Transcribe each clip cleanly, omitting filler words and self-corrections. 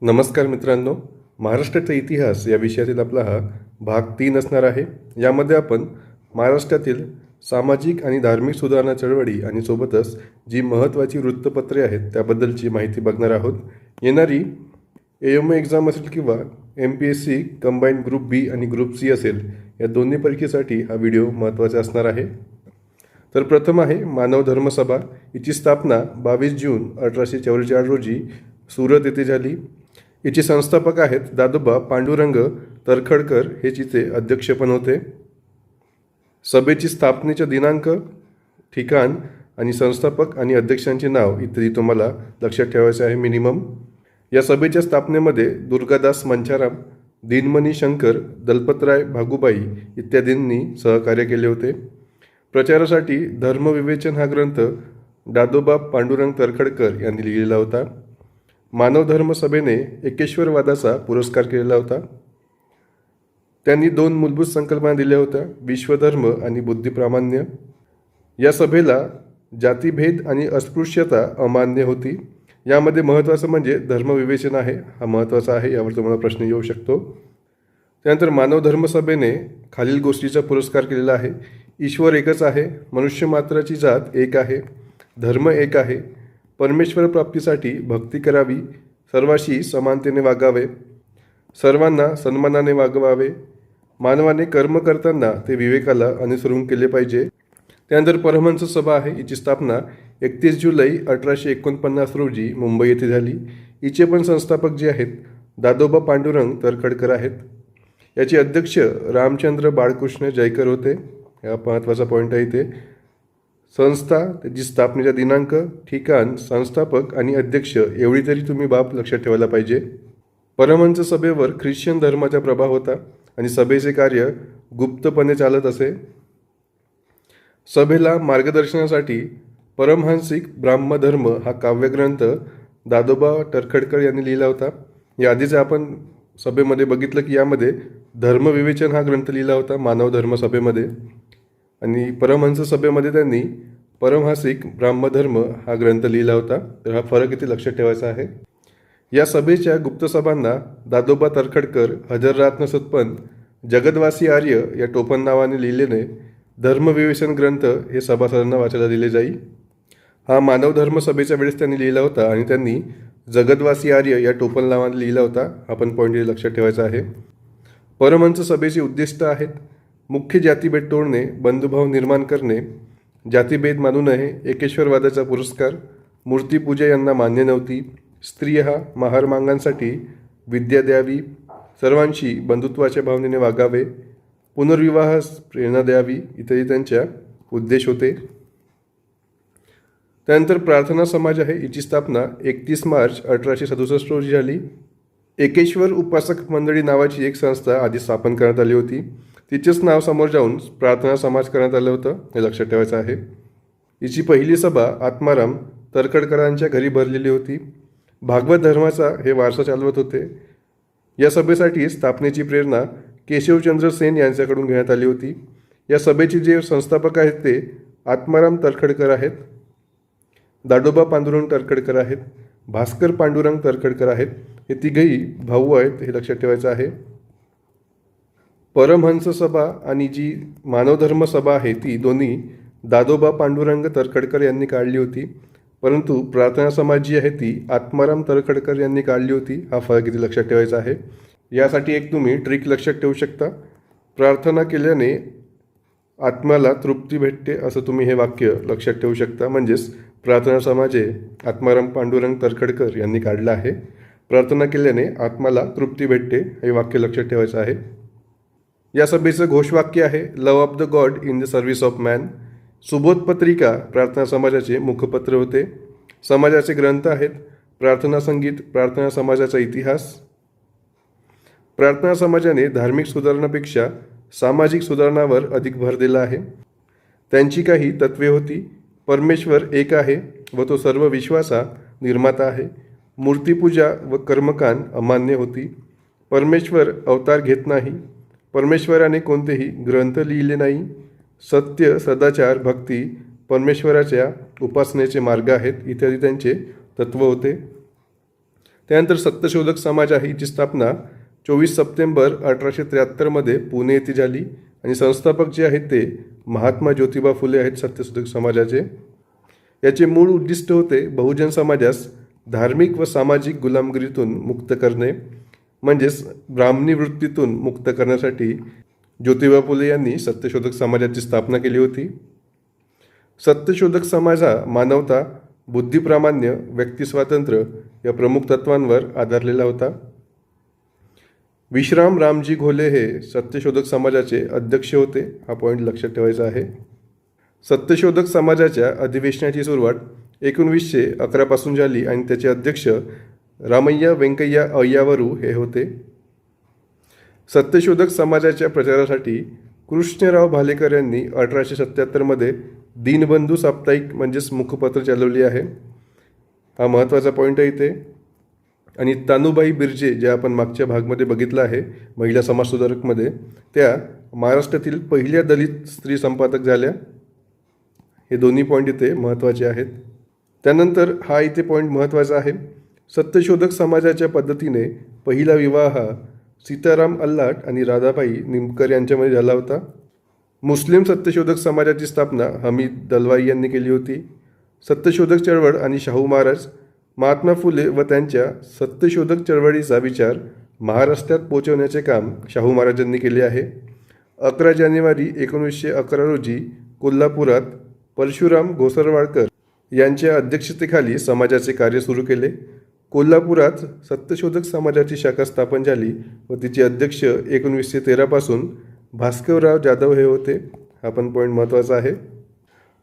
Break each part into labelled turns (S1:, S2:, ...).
S1: नमस्कार मित्रांनो, महाराष्ट्राचा इतिहास या विषयातील आपला हा भाग 3 असणार आहे. यामध्ये आपण महाराष्ट्रातील सामाजिक आणि धार्मिक सुधारणा चळवळी आणि सोबतच जी महत्त्वाची वृत्तपत्रे आहेत त्याबद्दलची माहिती बघणार आहोत. येणारी AMO एक्झाम असेल किंवा MPSC कंबाईंड ग्रुप बी आणि ग्रुप सी असेल, या दोन्ही परीक्षेसाठी हा व्हिडिओ महत्त्वाचा असणार आहे. तर प्रथम आहे मानव धर्म सभा. हिची स्थापना 22 जून 1844 रोजी सुरत येथे झाली. हिचे संस्थापक आहेत दादोबा पांडुरंग तरखडकर, हे तिचे अध्यक्ष पण होते. सभेची स्थापनेचा दिनांक, ठिकाण आणि संस्थापक आणि अध्यक्षांचे नाव इत्यादी तुम्हाला लक्षात ठेवायचे आहे मिनिमम. या सभेच्या स्थापनेमध्ये दुर्गादास मंचाराम, दिनमणी शंकर, दलपतराय भागुबाई इत्यादींनी सहकार्य केले होते. प्रचारासाठी धर्मविवेचन हा ग्रंथ दादोबा पांडुरंग तरखडकर यांनी लिहिलेला होता. मानव धर्म सभेने एकेश्वरवादाचा पुरस्कार केलेला होता. त्यांनी 2 मूलभूत संकल्पना दिल्या होत्या, विश्वधर्म आणि बुद्धिप्रामाण्य. या सभेला जातीभेद आणि अस्पृश्यता अमान्य होती. यामध्ये महत्त्वाचं म्हणजे धर्मविवेचन आहे, हा महत्त्वाचा आहे, यावर तुम्हाला प्रश्न येऊ शकतो. त्यानंतर मानव धर्म सभेने खालील गोष्टीचा पुरस्कार केलेला आहे. ईश्वर एकच आहे, मनुष्य मात्राची जात एक आहे, धर्म एक आहे, परमेश्वर प्राप्तीसाठी भक्ती करावी, सर्वाशी समानतेने वागावे, सर्वांना सन्मानाने वागवावे, मानवाने कर्म करताना ते विवेकाला अनुसरून केले पाहिजे. त्यानंतर परमहंस सभा आहे. हिची स्थापना 31 जुलै 1849 रोजी मुंबई येथे झाली. हिचे पण संस्थापक जे आहेत दादोबा पांडुरंग तरखडकर आहेत. याचे अध्यक्ष रामचंद्र बाळकृष्ण जयकर होते. हा महत्त्वाचा पॉईंट आहे इथे. संस्था, त्याची स्थापनेचा दिनांक, ठिकाण, संस्थापक आणि अध्यक्ष एवढी तरी तुम्ही बाब लक्षात ठेवायला पाहिजे. परमहंस सभेवर ख्रिश्चन धर्माचा प्रभाव होता आणि सभेचे कार्य गुप्तपणे चालत असे. सभेला मार्गदर्शनासाठी परमहंसिक ब्राह्मधर्म हा काव्यग्रंथ दादोबा तरखडकर यांनी लिहिला होता. याआधीच आपण सभेमध्ये बघितलं की यामध्ये धर्मविवेचन हा ग्रंथ लिहिला होता मानव धर्म सभेमध्ये, आणि परमहंस सभेमध्ये त्यांनी परमहंसिक ब्राह्मधर्म हा ग्रंथ लिहिला होता. तर हा फरक इथे लक्षात ठेवायचा आहे. या सभेच्या गुप्तसभांना दादोबा तरखडकर, हजररात्न सत्पंत, जगदवासी आर्य या टोपण नावाने लिहिलेले धर्मविवेचन ग्रंथ हे सभासदांना वाचायला दिले जाई. हा मानव धर्म सभेच्या वेळेस त्यांनी लिहिला होता आणि त्यांनी जगदवासी आर्य या टोपण नावाने लिहिला होता. हा पण पॉईंट लक्षात ठेवायचा आहे. परमहंस सभेची उद्दिष्ट आहेत: मुख्य जातीभेद तोडणे, बंधुभाव निर्माण करणे, जातीभेद मानू नये, एकेश्वरवादाचा पुरस्कार, मूर्तीपूजा यांना मान्य नव्हती, स्त्रिया महारमांगांसाठी विद्या द्यावी, सर्वांशी बंधुत्वाच्या भावनेने वागावे, पुनर्विवाहास प्रेरणा द्यावी इत्यादी त्यांच्या उद्देश होते. त्यानंतर प्रार्थना समाज आहे. हिची स्थापना 31 मार्च 1867 रोजी झाली. एकेश्वर उपासक मंडळी नावाची एक संस्था आधी स्थापन करण्यात आली होती. तिचेच नाव समोर जाऊन प्रार्थना समाज करण्यात आलं होतं, हे लक्षात ठेवायचं आहे. हिची पहिली सभा आत्माराम तरखडकरांच्या घरी भरलेली होती. भागवत धर्माचा हे वारसा चालवत होते. या सभेसाठी स्थापनेची प्रेरणा केशवचंद्र सेन यांच्याकडून घेण्यात आली होती. या सभेचे जे संस्थापक आहेत ते आत्माराम तरखडकर आहेत, दादोबा पांडुरंग तरखडकर आहेत, भास्कर पांडुरंग तरखडकर आहेत. हे तिघही भाऊ आहेत, हे लक्षात ठेवायचं आहे. परमहंस सभा आणि जी मानवधर्म सभा आहे ती दोन्ही दादोबा पांडुरंग तरखडकर यांनी काढली होती, परंतु प्रार्थना समाज जी आहे ती आत्माराम तरखडकर यांनी काढली होती. हा फरक इथे लक्षात ठेवायचा आहे. यासाठी एक तुम्ही ट्रिक लक्षात ठेवू शकता. प्रार्थना केल्याने आत्म्याला तृप्ती भेटते, असं तुम्ही हे वाक्य लक्षात ठेवू शकता. म्हणजेच प्रार्थना समाज हे आत्माराम पांडुरंग तरखडकर यांनी काढलं आहे. प्रार्थना केल्याने आत्म्याला तृप्ती भेटते, हे वाक्य लक्षात ठेवायचं आहे. या सभेचं घोषवाक्य आहे love of the God in the service of man. Subodh पत्रिका प्रार्थना समाजाचे मुखपत्र होते. समाजाचे ग्रंथ आहेत प्रार्थना संगीत, प्रार्थना समाजाचा इतिहास. प्रार्थना समाजाने धार्मिक सुधारणापेक्षा सामाजिक सुधारणावर अधिक भर दिला आहे. त्यांची काही तत्वे होती: परमेश्वर एक आहे व तो सर्व विश्वाचा निर्माता आहे. मूर्तीपूजा व कर्मकांड अमान्य होती. परमेश्वर अवतार घेत नाही. परमेश्वराने कोणतेही ग्रंथ लिहिले नाही. सत्य, सदाचार, भक्ती परमेश्वराच्या उपासनेचे मार्ग आहेत इत्यादी त्यांचे तत्व होते. त्यानंतर सत्यशोधक समाज आहे, याची स्थापना 24 सप्टेंबर 1873मध्ये पुणे येथे झाली आणि संस्थापक जे आहेत ते महात्मा ज्योतिबा फुले आहेत सत्यशोधक समाजाचे. याचे मूळ उद्दिष्ट होते बहुजन समाजास धार्मिक व सामाजिक गुलामगिरीतून मुक्त करणे, म्हणजेच ब्राह्मणी वृत्तीतून मुक्त करण्यासाठी ज्योतिबा फुले यांनी सत्यशोधक समाजाची स्थापना केली होती. सत्यशोधक समाज हा मानवता, बुद्धिप्रामाण्य, व्यक्तिस्वातंत्र्य या प्रमुख तत्वांवर आधारलेला होता. विश्राम रामजी घोले हे सत्यशोधक समाजाचे अध्यक्ष होते. हा पॉईंट लक्षात ठेवायचा आहे. सत्यशोधक समाजाच्या अधिवेशनाची सुरुवात 1911 पासून झाली आणि त्याचे अध्यक्ष रामय्या व्यंकय्या अय्यावरू हे होते. सत्यशोधक समाजाच्या प्रचारासाठी कृष्णराव भालेकर यांनी 1877मध्ये दीनबंधू साप्ताहिक म्हणजेच मुखपत्र चालवली आहे. हा महत्त्वाचा पॉईंट आहे इथे. आणि तानुबाई बिर्जे, ज्या आपण मागच्या भागमध्ये बघितलं आहे महिला समाजसुधारकमध्ये, त्या महाराष्ट्रातील पहिल्या दलित स्त्री संपादक झाल्या. हे दोन्ही पॉईंट इथे महत्त्वाचे आहेत. त्यानंतर हा इथे पॉईंट महत्त्वाचा आहे. सत्यशोधक समाजाच्या पद्धतीने पहिला विवाह हा सीताराम अल्लाट आणि राधाबाई निमकर यांच्यामध्ये झाला होता. मुस्लिम सत्यशोधक समाजाची स्थापना हमीद दलवाई यांनी केली होती. सत्यशोधक चळवळ आणि शाहू महाराज, महात्मा फुले व त्यांच्या सत्यशोधक चळवळीचा विचार महाराष्ट्रात पोचवण्याचे काम शाहू महाराजांनी केले आहे. 11 जानेवारी 1911 रोजी कोल्हापुरात परशुराम घोसरवाडकर यांच्या अध्यक्षतेखाली समाजाचे कार्य सुरू केले. कोल्हापुरात सत्यशोधक समाजाची शाखा स्थापन झाली व तिचे अध्यक्ष 1913 पासून भास्करराव जाधव हे होते. हा पण पॉईंट महत्त्वाचा आहे.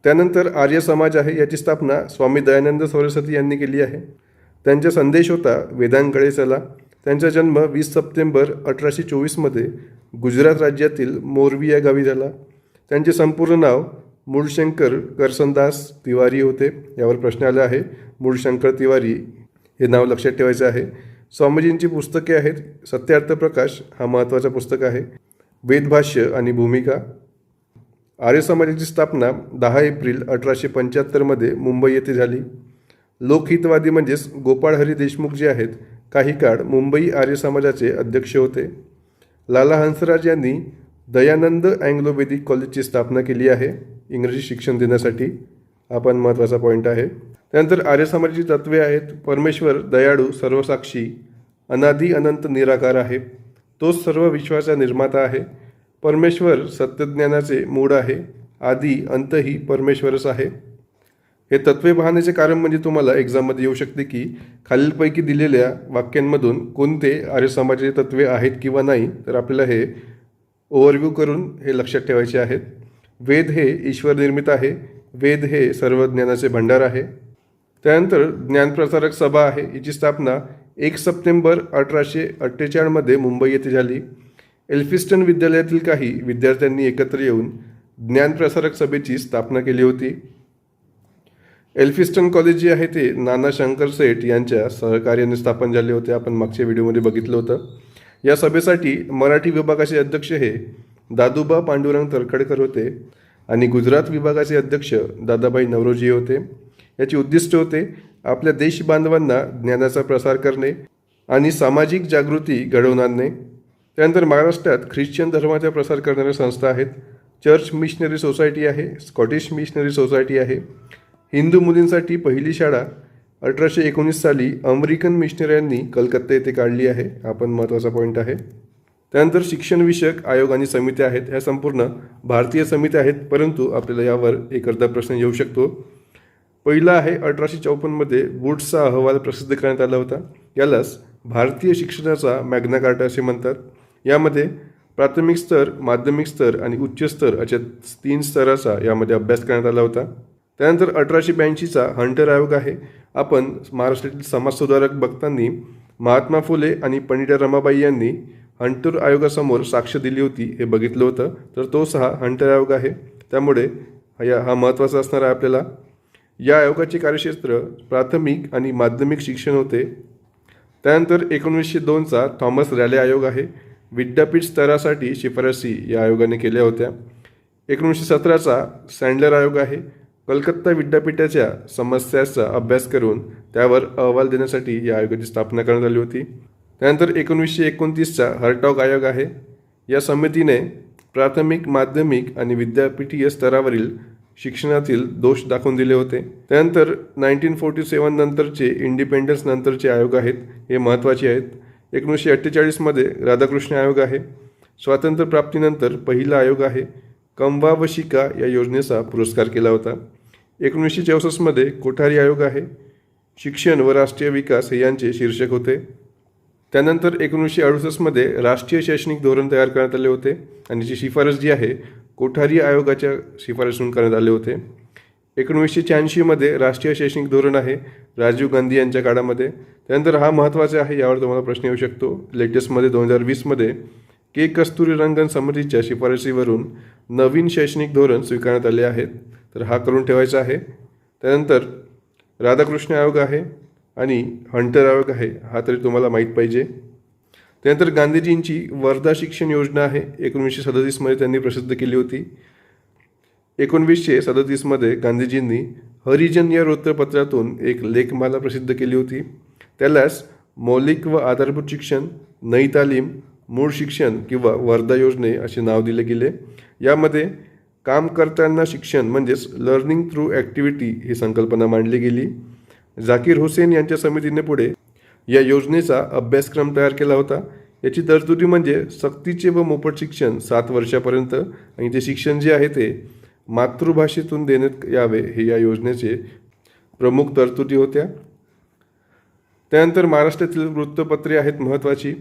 S1: त्यानंतर आर्य समाज आहे, याची स्थापना स्वामी दयानंद सरस्वती यांनी केली आहे. त्यांचा संदेश होता वेदांकडे चला. त्यांचा जन्म 20 सप्टेंबर 1824मध्ये गुजरात राज्यातील मोरबी या गावी झाला. त्यांचे संपूर्ण नाव मूळशंकर करसनदास तिवारी होते. यावर प्रश्न आला आहे. मूळशंकर तिवारी हे नाव लक्षात ठेवायचं आहे. स्वामीजींची पुस्तके आहेत. सत्यार्थ प्रकाश हा महत्त्वाचा पुस्तक आहे. वेदभाष्य आणि भूमिका. आर्य समाजाची स्थापना 10 एप्रिल 1875मध्ये मुंबई येथे झाली. लोकहितवादी म्हणजेच गोपाळ हरी देशमुख जे आहेत काही काळ मुंबई आर्य समाजाचे अध्यक्ष होते. लाला हंसराज यांनी दयानंद अँग्लो वेदिक कॉलेजची स्थापना केली आहे इंग्रजी शिक्षण देण्यासाठी. हा पण महत्त्वाचा पॉईंट आहे. त्यानंतर आर्य समाजाची तत्वे आहेत. परमेश्वर दयाळू, सर्वसाक्षी, अनादी अनंत निराकार आहे. तोच सर्व विश्वाचा निर्माता आहे. परमेश्वर सत्यज्ञानाचे मूळ आहे. आदी अंतही परमेश्वरच आहे. हे तत्वे पाहण्याचे कारण म्हणजे तुम्हाला एक्झाममध्ये येऊ शकते की खालीलपैकी दिलेल्या वाक्यांमधून कोणते आर्य समाजाचे तत्वे आहेत किंवा नाही, तर आपल्याला हे ओव्हरव्ह्यू करून हे लक्षात ठेवायचे आहेत. वेद हे ईश्वर निर्मित आहे. वेद हे सर्व ज्ञानाचे भंडार आहे. त्यानंतर ज्ञानप्रसारक सभा आहे, याची स्थापना 1 सप्टेंबर 1848मध्ये मुंबई येथे झाली. एल्फिस्टन विद्यालयातील काही विद्यार्थ्यांनी एकत्र येऊन ज्ञानप्रसारक सभेची स्थापना केली होती. एल्फिस्टन कॉलेज जे आहे ते नाना शंकर सेठ यांच्या सहकार्याने स्थापन झाले होते. आपण मागच्या व्हिडिओमध्ये बघितलं होतं. या सभेसाठी मराठी विभागाचे अध्यक्ष हे दादूबा पांडुरंग तरखडकर होते आणि गुजरात विभागाचे अध्यक्ष दादाभाई नवरोजी होते. याचे उद्दिष्ट होते आपल्या देश बांधवांना ज्ञानाचा प्रसार करणे आणि सामाजिक जागृती घडवून आणणे. त्यानंतर महाराष्ट्रात ख्रिश्चन धर्माचा प्रसार करणाऱ्या संस्था आहेत. चर्च मिशनरी सोसायटी आहे, स्कॉटिश मिशनरी सोसायटी आहे. हिंदू मुलींसाठी पहिली शाळा 1819 साली अमेरिकन मिशनऱ्यांनी कलकत्ता येथे काढली आहे. हा पण महत्त्वाचा पॉईंट आहे. त्यानंतर शिक्षणविषयक आयोग आणि समित्या आहेत. ह्या संपूर्ण भारतीय समित्या आहेत, परंतु आपल्याला यावर एक अर्धा प्रश्न येऊ शकतो. पहिला आहे 1854मध्ये वुड्सचा अहवाल प्रसिद्ध करण्यात आला होता. यालाच भारतीय शिक्षणाचा मॅग्ना कार्टा असे म्हणतात. यामध्ये प्राथमिक स्तर, माध्यमिक स्तर आणि उच्च स्तर अशा 3 स्तराचा यामध्ये अभ्यास करण्यात आला होता. त्यानंतर 1882चा हंटर आयोग आहे. आपण महाराष्ट्रातील समाजसुधारक बघताना महात्मा फुले आणि पंडिता रमाबाई यांनी हंटर आयोगासमोर साक्ष दिली होती हे बघितलं होतं. तर तोच हा हंटर आयोग आहे. त्यामुळे हा महत्त्वाचा असणार आहे आपल्याला. या आयोगाचे कार्यक्षेत्र प्राथमिक आणि माध्यमिक शिक्षण होते. त्यानंतर 1902चा थॉमस रॅले आयोग आहे. विद्यापीठ स्तरासाठी शिफारसी या आयोगाने केल्या होत्या. 1917चा सँडलर आयोग आहे. कलकत्ता विद्यापीठाच्या समस्यांचा अभ्यास करून त्यावर अहवाल देण्यासाठी या आयोगाची स्थापना करण्यात आली होती. त्यानंतर 1929चा हर्टॉग आयोग आहे. या समितीने प्राथमिक, माध्यमिक आणि विद्यापीठीय स्तरावरील शिक्षणातील दोष दाखवून दिले होते. त्यानंतर 1947 नंतरचे इंडिपेंडन्स नंतरचे आयोग आहेत, हे महत्त्वाचे आहेत. 1948मध्ये राधाकृष्ण आयोग आहे. स्वातंत्र्यप्राप्तीनंतर पहिला आयोग आहे. कंवावशिका या योजनेचा पुरस्कार केला होता. 1964मध्ये कोठारी आयोग आहे. शिक्षण व राष्ट्रीय विकास हे यांचे शीर्षक होते. त्यानंतर 1968मध्ये राष्ट्रीय शैक्षणिक धोरण तयार करण्यात आले होते आणि जी शिफारस जी आहे कोठारी आयोगाच्या शिफारसून करण्यात आले होते. 1986मध्ये राष्ट्रीय शैक्षणिक धोरण आहे राजीव गांधी यांच्या काळामध्ये. त्यानंतर हा महत्त्वाचा आहे, यावर तुम्हाला प्रश्न येऊ शकतो. लेटेस्टमध्ये 2020मध्ये के. कस्तुरीरंगन समितीच्या शिफारसीवरून नवीन शैक्षणिक धोरण स्वीकारण्यात आले आहेत, तर हा करून ठेवायचा आहे. त्यानंतर राधाकृष्ण आयोग आहे आणि हंटर आयोग आहे, हा तरी तुम्हाला माहीत पाहिजे. त्यानंतर गांधीजींची वर्धा शिक्षण योजना आहे, 1937मध्ये त्यांनी प्रसिद्ध केली होती. 1937मध्ये गांधीजींनी हरिजन या वृत्तपत्रातून एक लेखमाला प्रसिद्ध केली होती. त्यालाच मौलिक व आधारभूत शिक्षण, नई तालीम, मूळ शिक्षण किंवा वर्धा योजने असे नाव दिले गेले. यामध्ये काम करताना शिक्षण म्हणजेच लर्निंग थ्रू ॲक्टिव्हिटी ही संकल्पना मांडली गेली. झाकीर हुसेन यांच्या समितीने पुढे या योजनेचा अभ्यासक्रम तयार केला होता. याची तरतुदी म्हणजे सक्तीचे व मोफत शिक्षण 7 वर्षापर्यंत आणि ते शिक्षण जे आहे ते मातृभाषेतून देण्यात यावे, हे या योजनेचे प्रमुख तरतुदी होत्या. त्यानंतर महाराष्ट्रातील वृत्तपत्रे आहेत महत्त्वाची.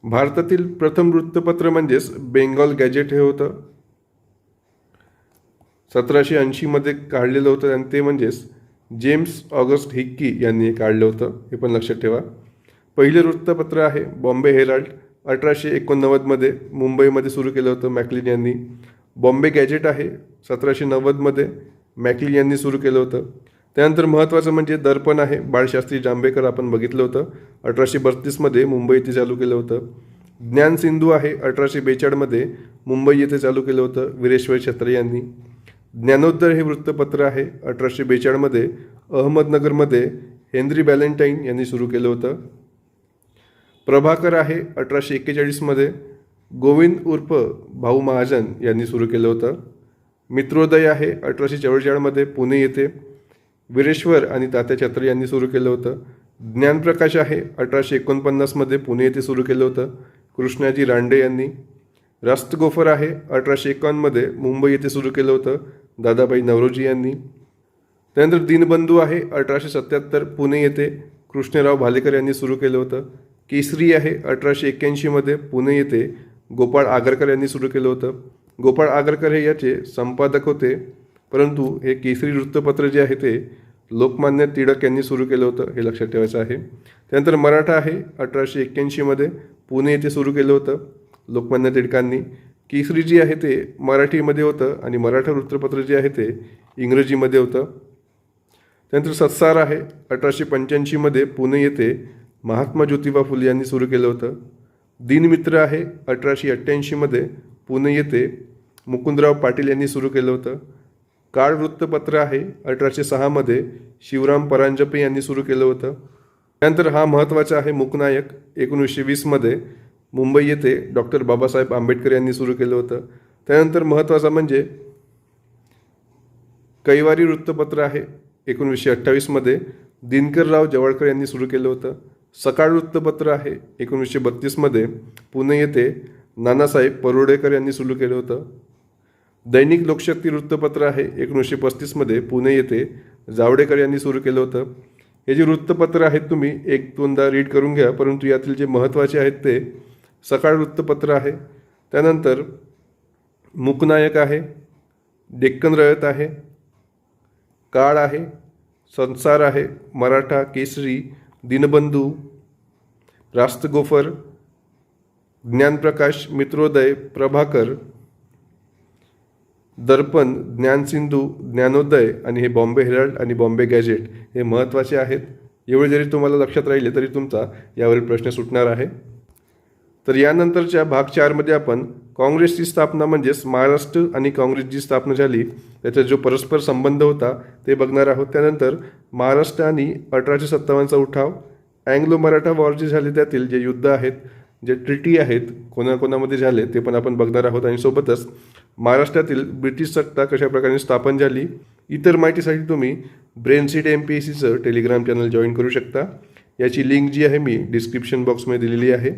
S1: भारतातील प्रथम वृत्तपत्र म्हणजेच बेंगॉल गॅजेट हे होतं, 1780मध्ये काढलेलं होतं आणि ते म्हणजेच जेम्स ऑगस्ट हिक्की यांनी काढलं होतं, हे पण लक्षात ठेवा. पहिले वृत्तपत्र आहे बॉम्बे हेराल्ड, 1889मध्ये मुंबईमध्ये सुरू केलं होतं मॅकलिन यांनी. बॉम्बे गॅजेट आहे 1790मध्ये मॅकलिन यांनी सुरू केलं होतं. त्यानंतर महत्त्वाचं म्हणजे दर्पण आहे, बाळशास्त्री जांभेकर आपण बघितलं होतं, 1832मध्ये मुंबई येथे चालू केलं होतं. ज्ञानसिंधू आहे 1842मध्ये मुंबई येथे चालू केलं होतं वीरेश्वर छत्रे यांनी. ज्ञानोदय हे वृत्तपत्र आहे 1842मध्ये अहमदनगरमध्ये हेनरी व्हॅलेंटाईन यांनी सुरू केलं होतं. प्रभाकर आहे 1841मध्ये गोविंद उर्फ भाऊ महाजन यांनी सुरू केलं होतं. मित्रोदय आहे 1844मध्ये पुणे येथे वीरेश्वर आणि तात्या छत्रे यांनी सुरू केलं होतं. ज्ञानप्रकाश आहे 1849मध्ये पुणे येथे सुरू केलं होतं कृष्णाजी रांडे यांनी. रास्तगोफर आहे 1851मध्ये मुंबई येथे सुरू केलं होतं दादाबाई नवरोजी यांनी. त्यानंतर दीनबंधू आहे 1877 पुणे येथे कृष्णराव भालेकर यांनी सुरू केलं होतं. केसरी आहे 1881मध्ये पुणे येथे गोपाळ आगरकर यांनी सुरू केलं होतं. गोपाळ आगरकर हे याचे संपादक होते, परंतु हे केसरी वृत्तपत्र जे आहे ते लोकमान्य टिळक यांनी सुरू केलं होतं, हे लक्षात ठेवायचं आहे. त्यानंतर मराठा आहे 1881मध्ये पुणे येथे सुरू केलं होतं लोकमान्य टिळकांनी. केसरी जी आहे ते मराठीमध्ये होतं आणि मराठा वृत्तपत्र जे आहे ते इंग्रजीमध्ये होतं. त्यानंतर सत्सार आहे 1885मध्ये पुणे येथे महात्मा ज्योतिबा फुले यांनी सुरू केलं होतं. दिनमित्र आहे 1888मध्ये पुणे येथे मुकुंदराव पाटील यांनी सुरू केलं होतं. काळ वृत्तपत्र आहे 1806मध्ये शिवराम परांजपे यांनी सुरू केलं होतं. त्यानंतर हा महत्त्वाचा आहे मूकनायक, 1920मध्ये मुंबई येथे डॉक्टर बाबासाहेब आंबेडकर यांनी सुरू केलं होतं. त्यानंतर महत्त्वाचा म्हणजे कैवारी वृत्तपत्र आहे 1928मध्ये दिनकरराव जवळकर यांनी सुरू केलं होतं. सकाळ वृत्तपत्र आहे 1932मध्ये पुणे येथे नानासाहेब परोडेकर यांनी सुरू केलं होतं. दैनिक लोकशक्ती वृत्तपत्र आहे 1935मध्ये पुणे येथे जावडेकर यांनी सुरू केलं होतं. हे जे वृत्तपत्र आहेत तुम्ही 1-2दा रीड करून घ्या, परंतु यातील जे महत्त्वाचे आहेत ते सकाळ वृत्तपत्र आहे. त्यानंतर मूकनायक आहे, डेक्कन रयत आहे, काळ आहे, संसार आहे, मराठा, केसरी, दिनबंधू, रास्तगोफर, ज्ञानप्रकाश, मित्रोदय, प्रभाकर, दर्पण, ज्ञानसिंधू, ज्ञानोदय आणि हे बॉम्बे हेराल्ड आणि बॉम्बे गॅजेट हे महत्त्वाचे आहेत. एवढे जरी तुम्हाला लक्षात राहिले तरी तुमचा यावरील प्रश्न सुटणार आहे. तर यानंतरच्या भाग 4मध्ये आपण काँग्रेसची स्थापना म्हणजेच महाराष्ट्र आणि काँग्रेस जी स्थापना झाली त्याचा जो परस्पर संबंध होता ते बघणार आहोत. त्यानंतर महाराष्ट्र आणि 1857चा उठाव, अँग्लो मराठा वॉर जे झाले त्यातील जे युद्ध आहेत, जे ट्रिटी आहेत कोणाकोणामध्ये झाले ते पण आपण बघणार आहोत. आणि सोबतच महाराष्ट्रातील ब्रिटिश सत्ता कशा प्रकारे स्थापन झाली. इतर माहितीसाठी तुम्ही ब्रेनसीड MPSCचं टेलिग्राम चॅनल जॉईन करू शकता. याची लिंक जी आहे मी डिस्क्रिप्शन बॉक्समध्ये दिलेली आहे.